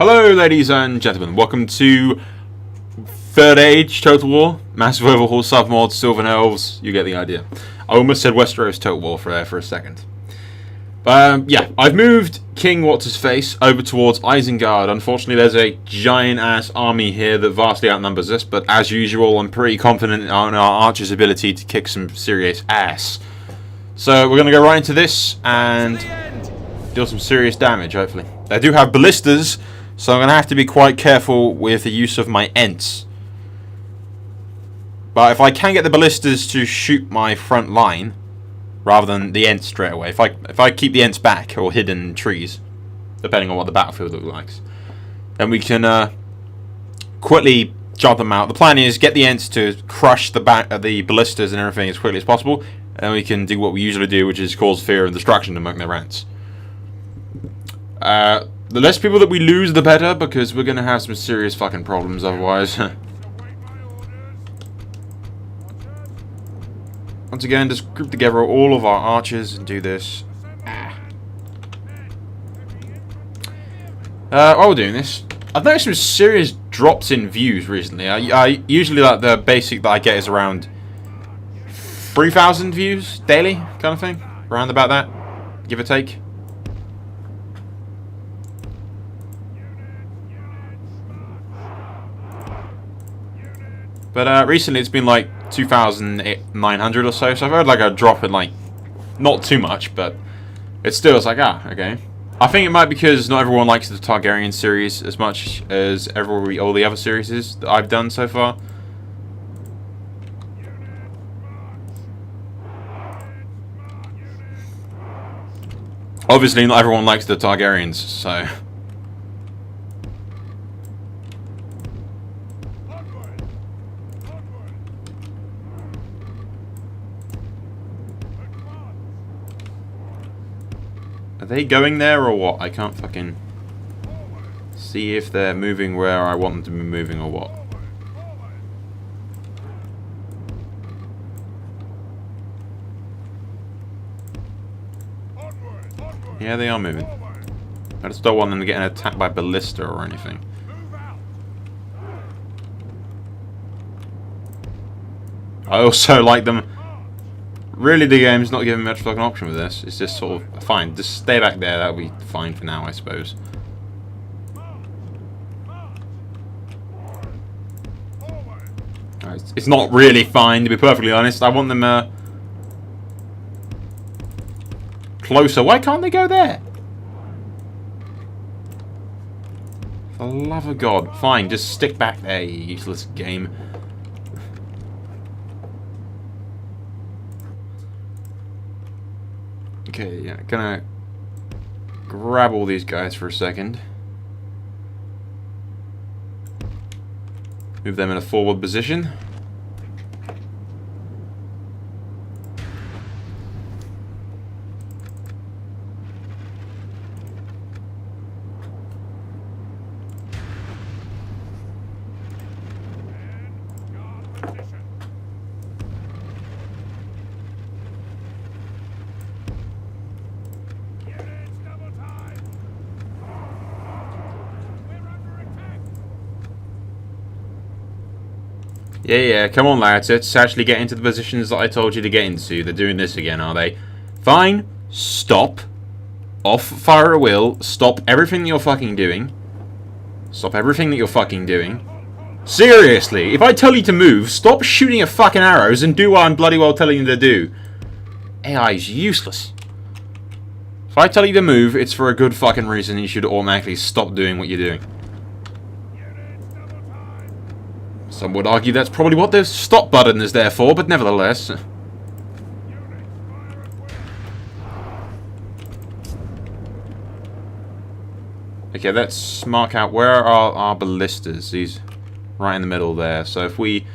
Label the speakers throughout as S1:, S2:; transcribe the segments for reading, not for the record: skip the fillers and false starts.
S1: Hello ladies and gentlemen, welcome to Third Age Total War, Massive Overhaul Submod, Silvan Elves, you get the idea. I almost said Westeros Total War for a second. Yeah, I've moved King What's-His-Face over towards Isengard. Unfortunately there's a giant ass army here that vastly outnumbers us, but as usual I'm pretty confident on our archer's ability to kick some serious ass. So we're going to go right into this and deal some serious damage, hopefully. I do have ballistas, so I'm going to have to be quite careful with the use of my Ents. But if I can get the ballistas to shoot my front line, rather than the Ents straight away, if I keep the Ents back, or hidden in trees, depending on what the battlefield looks like, then we can quickly jump them out. The plan is get the Ents to crush the ballistas and everything as quickly as possible, and then we can do what we usually do, which is cause fear and destruction among their ranks. The less people that we lose, the better, because we're going to have some serious fucking problems otherwise. Once again, just group together all of our archers and do this. While we're doing this, I've noticed some serious drops in views recently. I usually, like, the basic that I get is around 3,000 views daily, kind of thing. Around about that, give or take. But recently it's been like 2,900 or so, so I've heard like a drop in, like, not too much, but it's still, it's like, okay. I think it might be because not everyone likes the Targaryen series as much as all the other series that I've done so far. Obviously not everyone likes the Targaryens, so... Are they going there or what? I can't fucking see if they're moving where I want them to be moving or what. Yeah, they are moving. I just don't want them to get attacked by ballista or anything. I also like them. Really, the game's not giving much fucking option with this. It's just sort of fine. Just stay back there. That'll be fine for now, I suppose. It's not really fine, to be perfectly honest. I want them closer. Why can't they go there? For the love of God. Fine, just stick back there, you useless game. Okay, yeah, gonna grab all these guys for a second. Move them in a forward position. Yeah, come on lads, let's actually get into the positions that I told you to get into. They're doing this again, are they? Fine, stop. Off fire at will. Stop everything that you're fucking doing. Stop everything that you're fucking doing. Seriously, if I tell you to move, stop shooting your fucking arrows and do what I'm bloody well telling you to do. AI is useless. If I tell you to move, it's for a good fucking reason. You should automatically stop doing what you're doing. Some would argue that's probably what the stop button is there for, but nevertheless. Okay, let's mark out where are our ballistas. These right in the middle there. So if we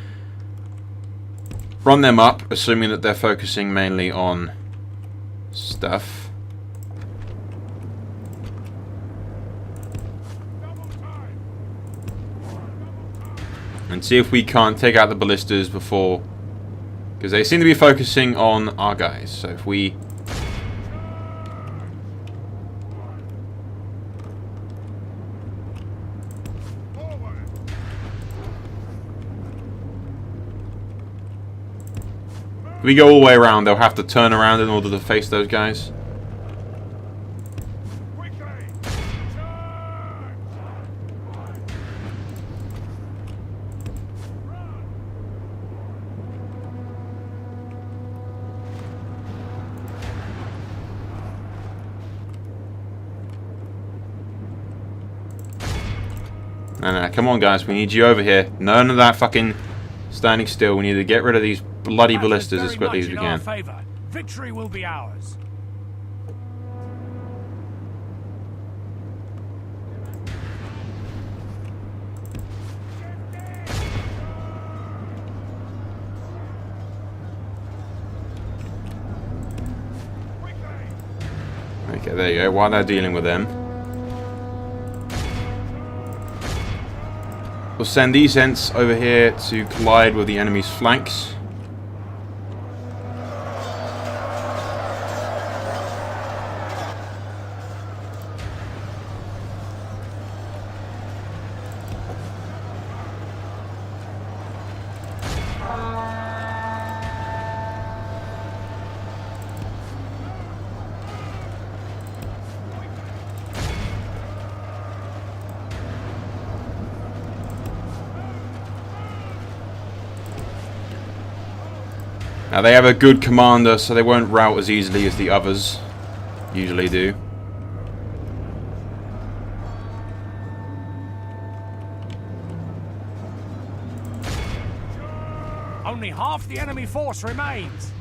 S1: run them up, assuming that they're focusing mainly on stuff. And see if we can't take out the ballistas before... Because they seem to be focusing on our guys. So if we... we go all the way around, they'll have to turn around in order to face those guys. No, come on guys, we need you over here. None of that fucking standing still. We need to get rid of these bloody ballistas as quickly as we can.
S2: Victory will be ours.
S1: Okay, there you go. While they're dealing with them, we'll send these Ents over here to collide with the enemy's flanks. Now they have a good commander, so they won't rout as easily as the others usually do.
S2: Only half the enemy force remains.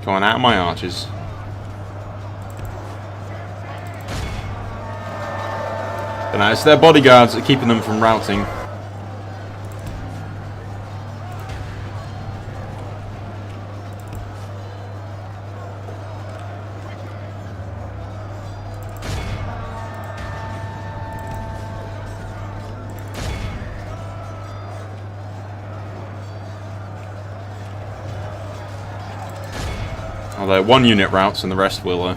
S1: Come on, out of my archers. But now it's their bodyguards that are keeping them from routing. Although one unit routes and the rest will.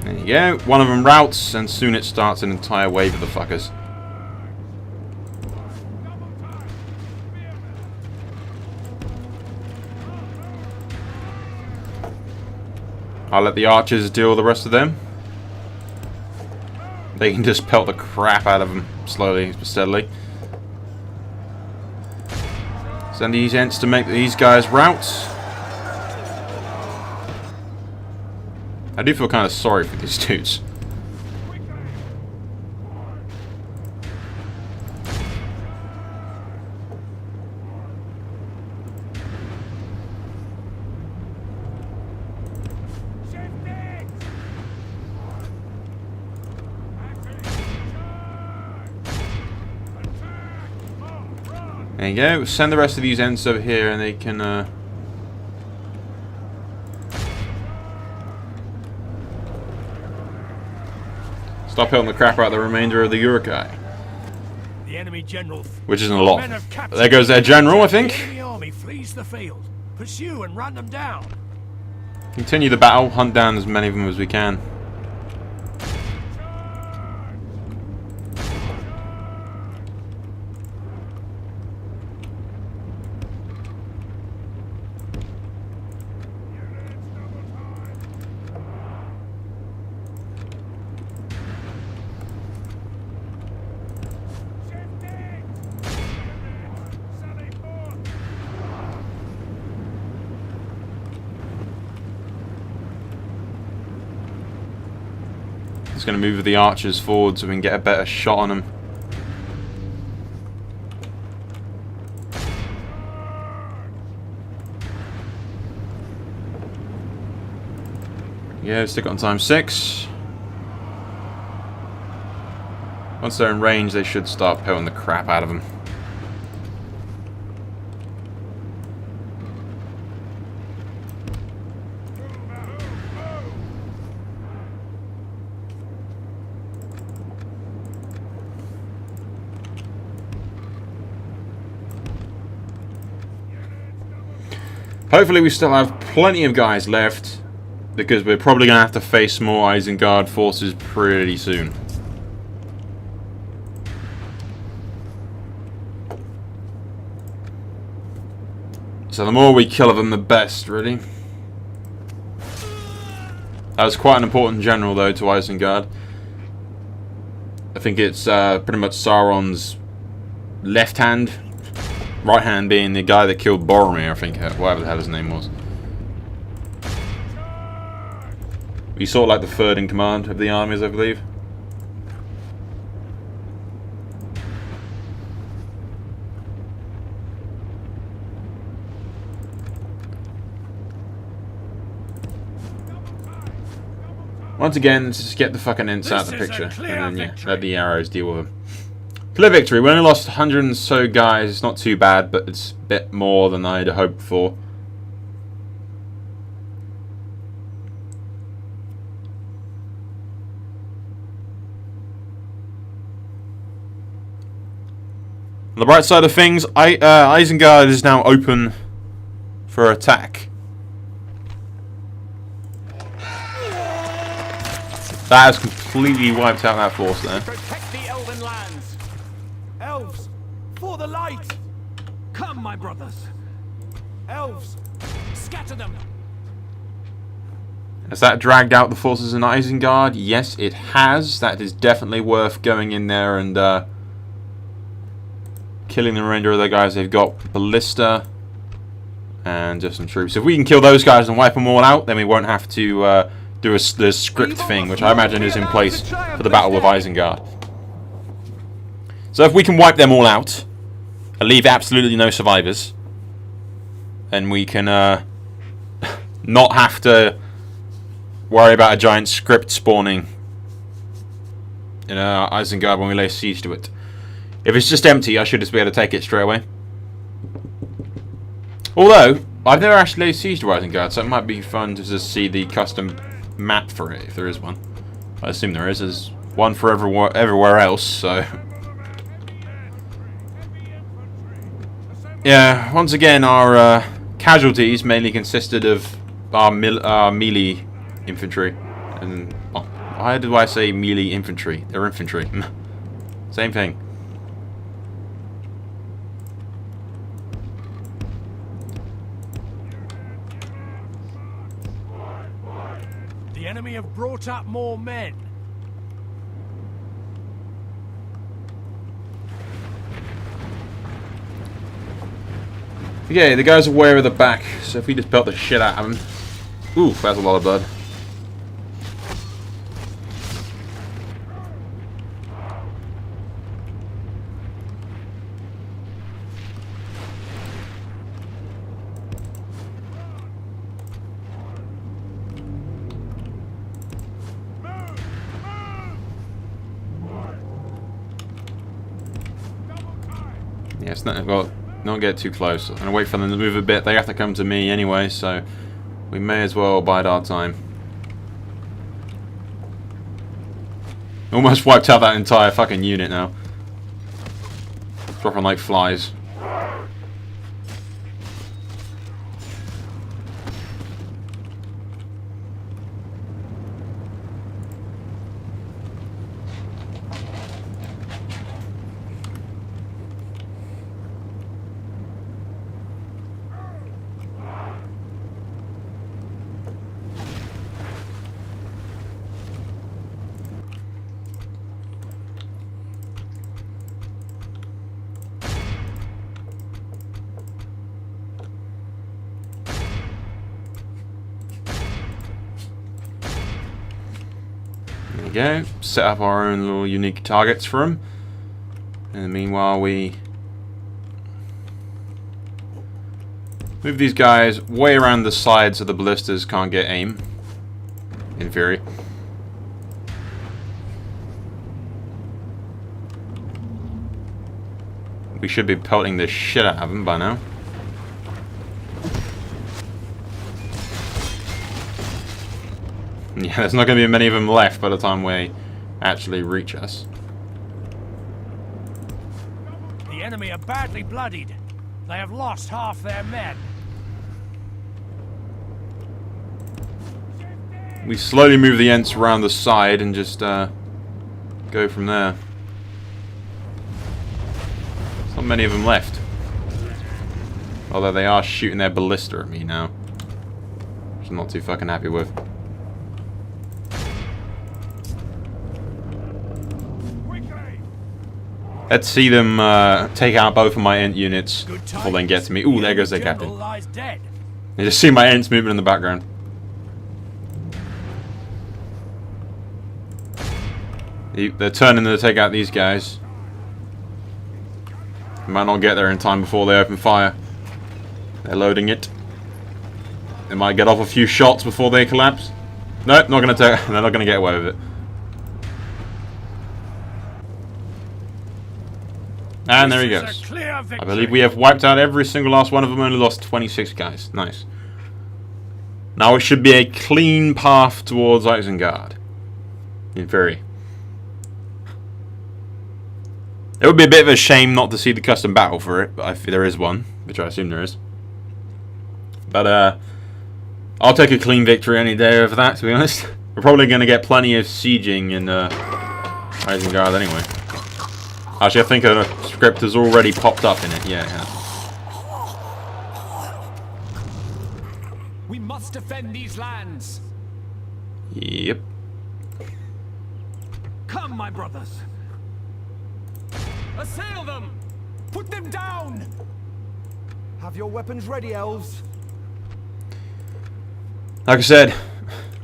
S1: There you go. One of them routes, and soon it starts an entire wave of the fuckers. I'll let the archers deal with the rest of them. They can just pelt the crap out of them slowly but steadily. Send these Ents to make these guys rout. I do feel kind of sorry for these dudes. There you go. Send the rest of these Ents over here and they can stop helping the crap out of the remainder of the Urukai.
S2: The enemy general,
S1: which isn't a lot. There goes their general, I think.
S2: The enemy army flees the field. Pursue and run them down.
S1: Continue the battle, hunt down as many of them as we can. Just going to move the archers forward so we can get a better shot on them. Yeah, stick it on ×6. Once they're in range, they should start pelting the crap out of them. Hopefully we still have plenty of guys left, because we're probably going to have to face more Isengard forces pretty soon. So the more we kill of them, the best, really. That was quite an important general, though, to Isengard. I think it's pretty much Sauron's left hand. Right hand being the guy that killed Boromir, I think, whatever the hell his name was. He's sort of like the third in command of the armies, I believe. Once again, let's just get the fucking Ents out of the picture, and then yeah, let the arrows deal with them. Clear victory. We only lost 100 and so guys. It's not too bad, but it's a bit more than I'd hoped for. On the bright side of things, Isengard is now open for attack. That has completely wiped out that force there.
S3: Protect the elven lands.
S2: Elves, for the light! Come, my brothers. Elves, scatter them.
S1: Has that dragged out the forces in Isengard? Yes, it has. That is definitely worth going in there and killing the remainder of the guys. They've got ballista and just some troops. If we can kill those guys and wipe them all out, then we won't have to do the script thing, which I imagine is in place for the Battle of Isengard. So if we can wipe them all out and leave absolutely no survivors, then we can not have to worry about a giant script spawning in Isengard when we lay siege to it. If it's just empty, I should just be able to take it straight away. Although, I've never actually laid siege to Isengard, so it might be fun to just see the custom map for it, if there is one. I assume there is. There's one for everywhere else, so... Yeah, once again, our casualties mainly consisted of our melee infantry. And oh, why do I say melee infantry? They're infantry. Same thing.
S2: The enemy have brought up more men.
S1: Okay, the guys are way over the back, so if we just pelt the shit out of them... Ooh, that's a lot of blood. Yeah, it's not... Well, don't get too close. I'm gonna wait for them to move a bit. They have to come to me anyway, so we may as well bide our time. Almost wiped out that entire fucking unit now. Dropping like flies. Go, set up our own little unique targets for them, and meanwhile we move these guys way around the sides so the ballistas can't get aim, in theory. We should be pelting the shit out of them by now. Yeah, there's not going to be many of them left by the time we actually reach us.
S2: The enemy are badly bloodied. They have lost half their men.
S1: we slowly move the Ents around the side and just go from there. There's not many of them left. Although they are shooting their ballista at me now. Which I'm not too fucking happy with. Let's see them take out both of my Ent units before they can get to me. Ooh, there goes their captain. You just see my Ents moving in the background. They're turning to take out these guys. Might not get there in time before they open fire. They're loading it. They might get off a few shots before they collapse. Nope, not gonna take. They're not gonna get away with it. And there he goes. I believe we have wiped out every single last one of them. Only lost 26 guys. Nice. Now it should be a clean path towards Isengard. In theory. It would be a bit of a shame not to see the custom battle for it, but if there is one, which I assume there is. But I'll take a clean victory any day over that, to be honest. We're probably going to get plenty of sieging in Isengard anyway. Actually, I think a script has already popped up in it. Yeah, it has.
S3: We must defend these lands.
S1: Yep.
S3: Come, my brothers. Assail them! Put them down!
S4: Have your weapons ready, elves.
S1: Like I said,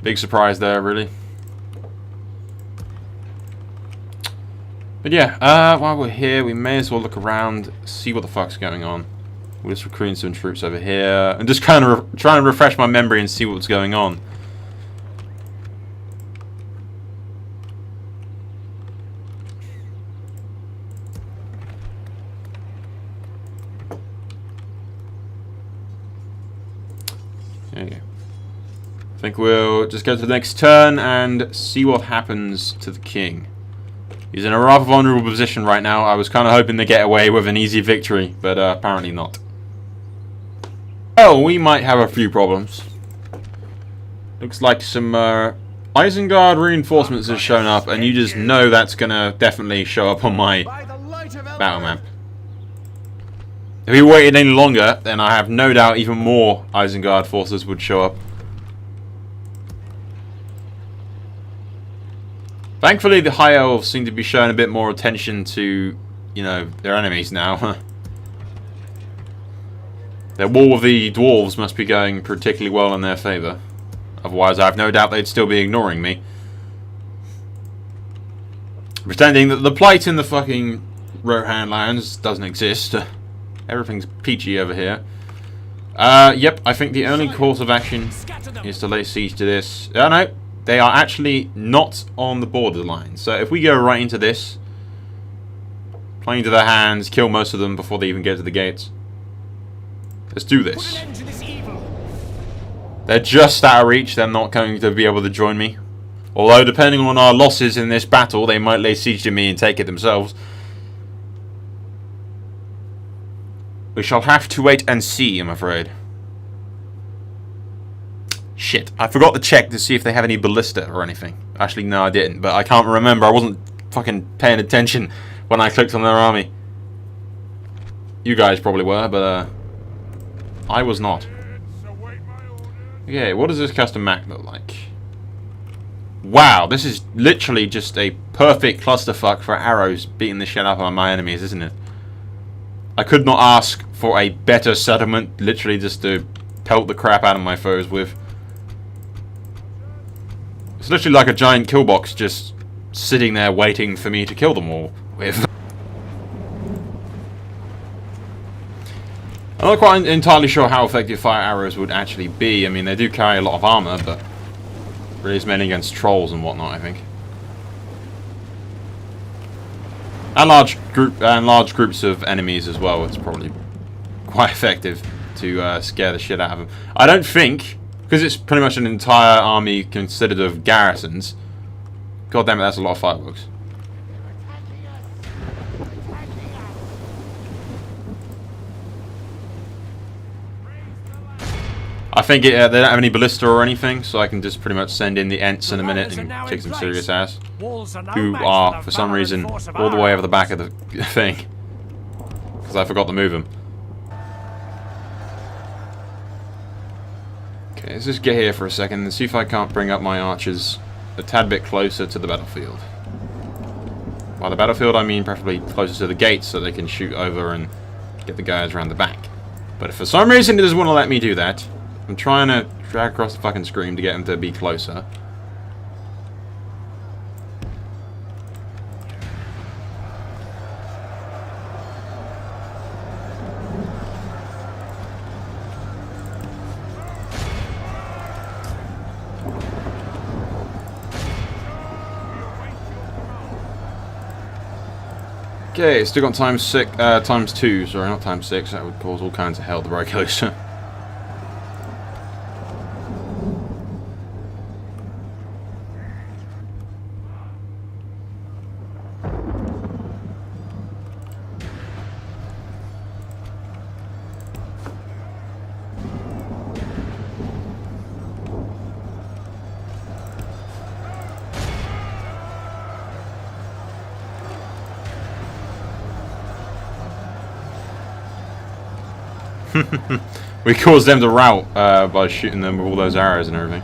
S1: big surprise there, really. But yeah, while we're here, we may as well look around, see what the fuck's going on. We're just recruiting some troops over here, and just kind of trying to refresh my memory and see what's going on. There you go. I think we'll just go to the next turn and see what happens to the king. He's in a rather vulnerable position right now. I was kind of hoping to get away with an easy victory, but apparently not. Well, we might have a few problems. Looks like some Isengard reinforcements have shown up, and you just know that's going to definitely show up on my battle map. If we waited any longer, then I have no doubt even more Isengard forces would show up. Thankfully, the High Elves seem to be showing a bit more attention to, you know, their enemies now. Their war with the dwarves must be going particularly well in their favour. Otherwise, I have no doubt they'd still be ignoring me. Pretending that the plight in the fucking Rohan lands doesn't exist. Everything's peachy over here. Yep, I think the only course of action is to lay siege to this. Oh no, they are actually not on the borderline. So if we go right into this, play into their hands, kill most of them before they even get to the gates. Let's do this. They're just out of reach. They're not going to be able to join me. Although, depending on our losses in this battle, they might lay siege to me and take it themselves. We shall have to wait and see, I'm afraid. Shit, I forgot to check to see if they have any ballista or anything. Actually, no, I didn't, but I can't remember. I wasn't fucking paying attention when I clicked on their army. You guys probably were, but I was not. Okay, what does this custom map look like? Wow, this is literally just a perfect clusterfuck for arrows beating the shit out of my enemies, isn't it? I could not ask for a better settlement, literally just to pelt the crap out of my foes with. It's literally like a giant kill box just sitting there waiting for me to kill them all with. I'm not quite entirely sure how effective fire arrows would actually be. I mean, they do carry a lot of armor, but really it's mainly against trolls and whatnot, I think. And large groups of enemies as well. It's probably quite effective to scare the shit out of them. I don't think, because it's pretty much an entire army considered of garrisons. God damn it, that's a lot of fireworks. I think they don't have any ballista or anything, so I can just pretty much send in the Ents in a minute and kick some serious ass. Who are, for some reason, all the way over the back of the thing. Because I forgot to move them. Okay, let's just get here for a second and see if I can't bring up my archers a tad bit closer to the battlefield. By the battlefield, I mean preferably closer to the gates so they can shoot over and get the guys around the back. But if for some reason it doesn't want to let me do that, I'm trying to drag across the fucking screen to get them to be closer. Okay, still got times 2, sorry, not times 6, that would cause all kinds of hell to break loose. We caused them to rout by shooting them with all those arrows and everything.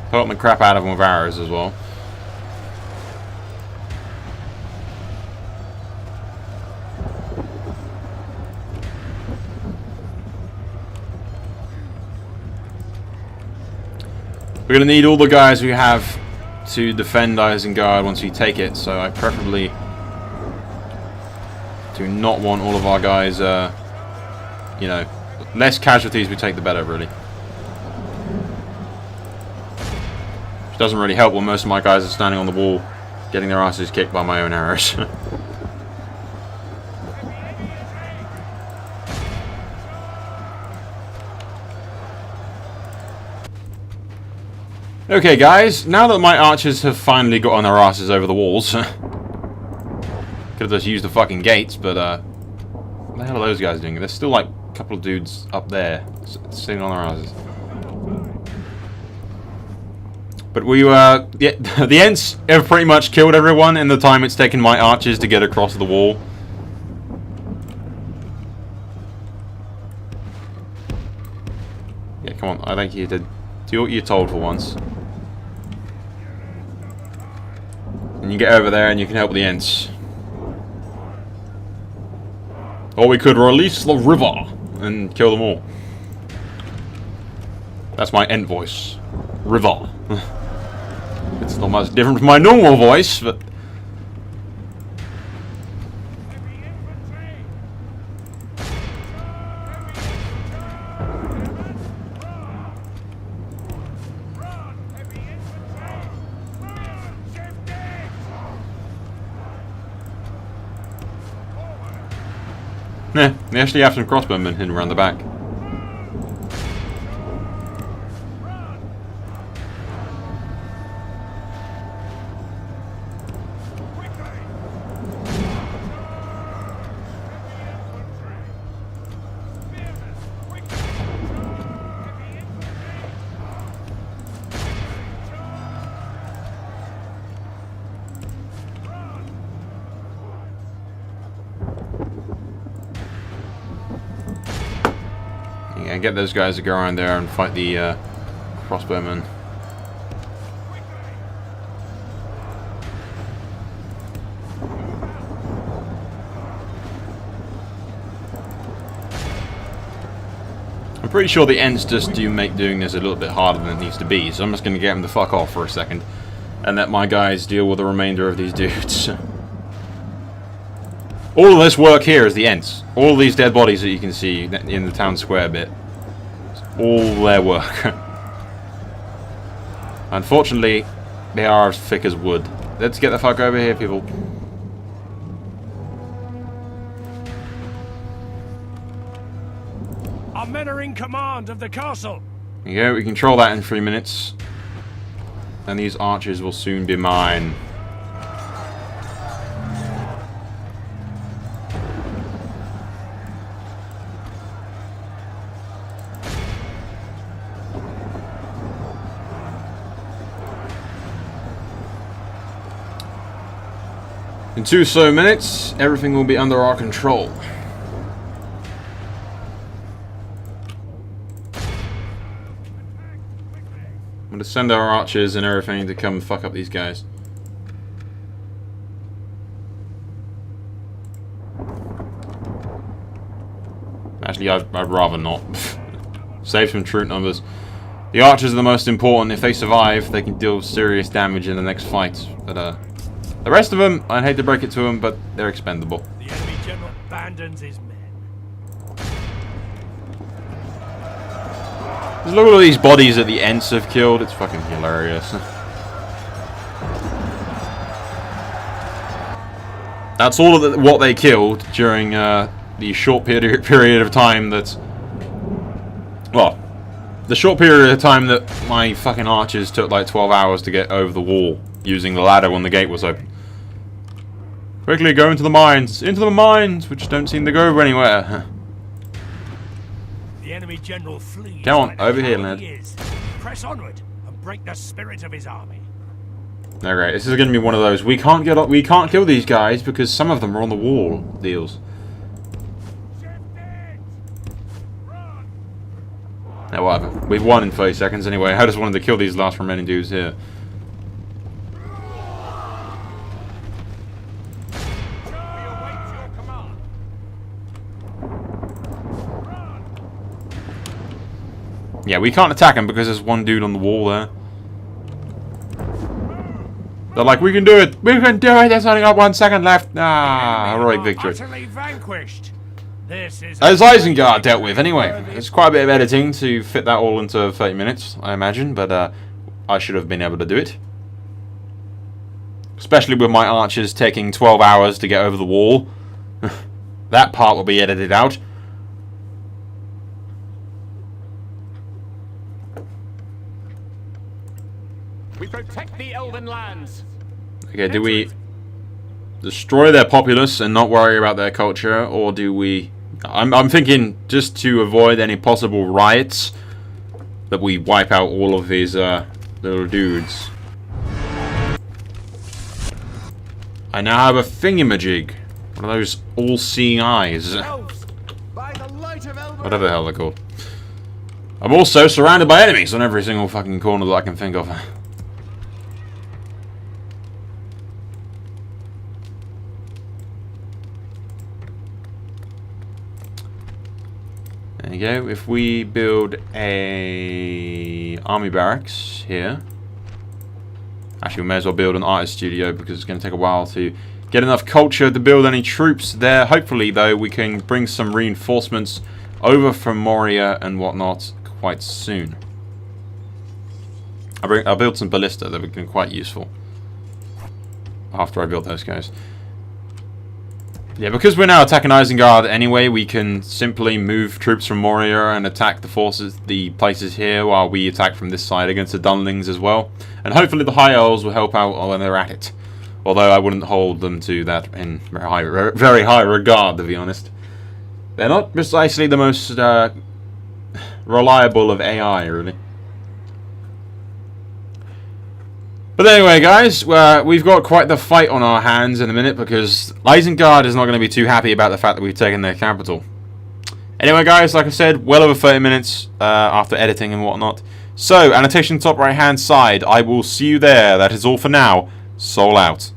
S1: Pelting the crap out of them with arrows as well. We're going to need all the guys we have to defend Isengard once we take it, so I preferably do not want all of our guys, you know, less casualties we take the better, really. Which doesn't really help when most of my guys are standing on the wall getting their asses kicked by my own arrows. Okay guys, now that my archers have finally got on their asses over the walls, could have just used the fucking gates, but what the hell are those guys doing? There's still like a couple of dudes up there sitting on their asses. But we the Ents have pretty much killed everyone in the time it's taken my archers to get across the wall. Yeah, come on, I'd like you to do what you're told for once. And you get over there and you can help the Ents. Or we could release the river and kill them all. That's my Ent voice. River. It's not much different from my normal voice, but... Nah, they actually have some crossbowmen hidden around the back. Yeah, get those guys to go around there and fight the crossbowmen. I'm pretty sure the Ents just do make doing this a little bit harder than it needs to be, so I'm just going to get them to fuck off for a second and let my guys deal with the remainder of these dudes. All of this work here is the Ents. All of these dead bodies that you can see in the town square bit. It's all their work. Unfortunately, they are as thick as wood. Let's get the fuck over here, people.
S2: Our men are in command of the castle.
S1: There you go, we control that in 3 minutes. And these archers will soon be mine. In 2 slow minutes, everything will be under our control. I'm gonna send our archers and everything to come fuck up these guys. Actually, I'd rather not. Save some troop numbers. The archers are the most important. If they survive, they can deal serious damage in the next fight. But the rest of them, I'd hate to break it to them, but they're expendable.
S2: The enemy general abandons his men.
S1: Just look at all these bodies that the Ents have killed. It's fucking hilarious. That's all of what they killed during the short period of time that... Well, the short period of time that my fucking archers took like 12 hours to get over the wall using the ladder when the gate was open. Quickly, go into the mines! Into the mines! Which don't seem to go anywhere.
S2: The enemy general flees.
S1: Come on,
S2: like
S1: over here,
S2: how
S1: lad.
S2: he is. Press onward and break the spirit of his army.
S1: Alright, this is going to be one of those. We can't kill these guys because some of them are on the wall deals. Now, whatever. We've won in 30 seconds anyway. I just wanted to kill these last remaining dudes here. Yeah, we can't attack him because there's one dude on the wall there. They're like, we can do it! We can do it! There's only got 1 second left! Ah, heroic victory.
S2: Utterly vanquished. This is
S1: As Isengard dealt with, anyway. It's quite a bit of editing to fit that all into 30 minutes, I imagine, but I should have been able to do it. Especially with my archers taking 12 hours to get over the wall. That part will be edited out.
S3: We protect the elven lands.
S1: Okay, do we destroy their populace and not worry about their culture, or do we... I'm thinking, just to avoid any possible riots, that we wipe out all of these little dudes. I now have a thingamajig. One of those all-seeing eyes.
S4: Elves, by the light of Elven.
S1: Whatever the hell they're called. I'm also surrounded by enemies on every single fucking corner that I can think of. There you go. If we build a army barracks here, actually we may as well build an artist studio because it's going to take a while to get enough culture to build any troops there. Hopefully though we can bring some reinforcements over from Moria and whatnot quite soon. I'll build some ballista that would be quite useful after I build those guys. Yeah, because we're now attacking Isengard anyway, we can simply move troops from Moria and attack the places here while we attack from this side against the Dunlings as well. And hopefully the High Elves will help out when they're at it. Although I wouldn't hold them to that in very high regard, to be honest. They're not precisely the most reliable of AI, really. But anyway, guys, we've got quite the fight on our hands in a minute because Isengard is not going to be too happy about the fact that we've taken their capital. Anyway, guys, like I said, well over 30 minutes after editing and whatnot. So, annotation top right-hand side. I will see you there. That is all for now. Soul out.